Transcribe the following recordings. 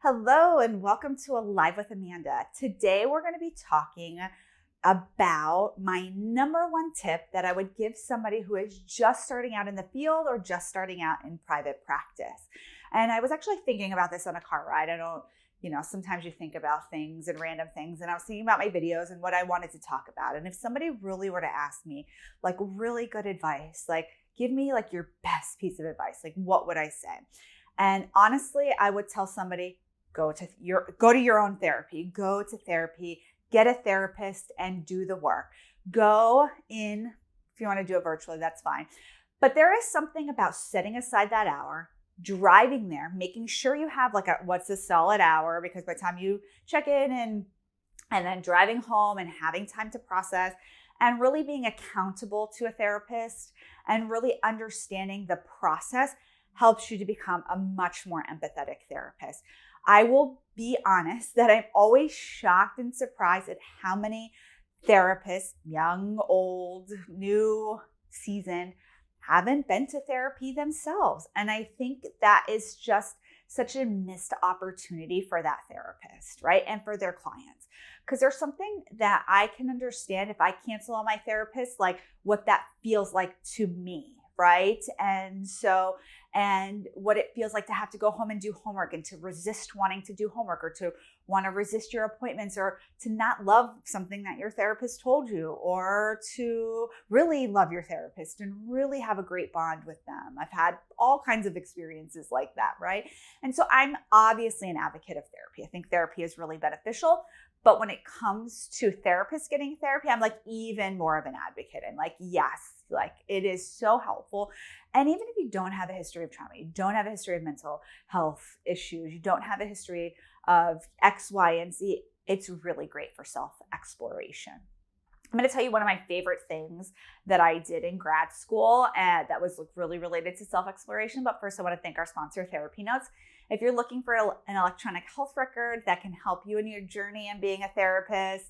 Hello and welcome to Alive with Amanda. Today we're going to be talking about my number one tip that I would give somebody who is just starting out in the field or just starting out in private practice. And I was actually thinking about this on a car ride. Sometimes you think about things and random things, and I was thinking about my videos and what I wanted to talk about. And if somebody really were to ask me like really good advice, like give me like your best piece of advice, like what would I say? And honestly, I would tell somebody, go to your own therapy, go to therapy, get a therapist and do the work. Go in, if you want to do it virtually, that's fine. But there is something about setting aside that hour, driving there, making sure you have what's a solid hour, because by the time you check in and then driving home and having time to process and really being accountable to a therapist and really understanding the process helps you to become a much more empathetic therapist. I will be honest that I'm always shocked and surprised at how many therapists, young, old, new, seasoned, haven't been to therapy themselves. And I think that is just such a missed opportunity for that therapist, right? And for their clients. Because there's something that I can understand if I cancel on my therapist, like what that feels like to me, right? And what it feels like to have to go home and do homework and to resist wanting to do homework or to want to resist your appointments or to not love something that your therapist told you or to really love your therapist and really have a great bond with them. I've had all kinds of experiences like that, right? And so I'm obviously an advocate of therapy. I think therapy is really beneficial. But when it comes to therapists getting therapy, I'm like even more of an advocate. And like, yes, like it is so helpful. And even if you don't have a history of trauma, you don't have a history of mental health issues, you don't have a history of X, Y, and Z, it's really great for self-exploration. I'm going to tell you one of my favorite things that I did in grad school that was really related to self-exploration. But first, I want to thank our sponsor, TherapyNotes. If you're looking for an electronic health record that can help you in your journey in being a therapist,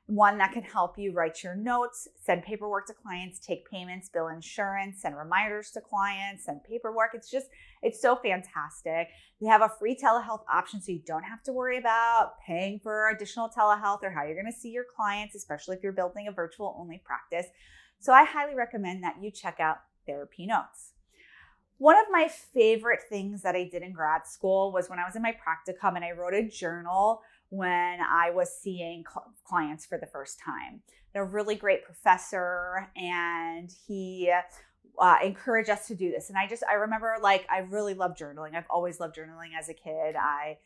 one that can help you write your notes, send paperwork to clients, take payments, bill insurance, send reminders to clients, send paperwork. It's so fantastic. They have a free telehealth option, so you don't have to worry about paying for additional telehealth or how you're going to see your clients, especially if you're building a virtual only practice. So I highly recommend that you check out TherapyNotes. One of my favorite things that I did in grad school was when I was in my practicum and I wrote a journal when I was seeing clients for the first time. They're a really great professor, and he encouraged us to do this. And I remember I really love journaling. I've always loved journaling as a kid. I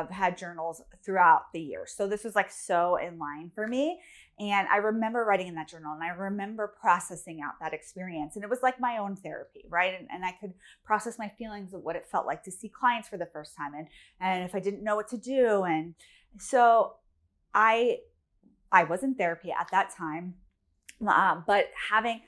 had journals throughout the years. So this was so in line for me. And I remember writing in that journal and I remember processing out that experience. And it was like my own therapy, right? And I could process my feelings of what it felt like to see clients for the first time and if I didn't know what to do. And so I was in therapy at that time, but having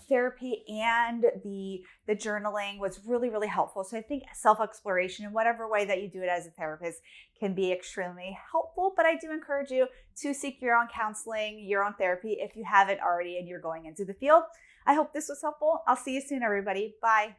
therapy and the journaling was really, really helpful. So I think self-exploration in whatever way that you do it as a therapist can be extremely helpful. But I do encourage you to seek your own counseling, your own therapy if you haven't already and you're going into the field. I hope this was helpful. I'll see you soon, everybody. Bye.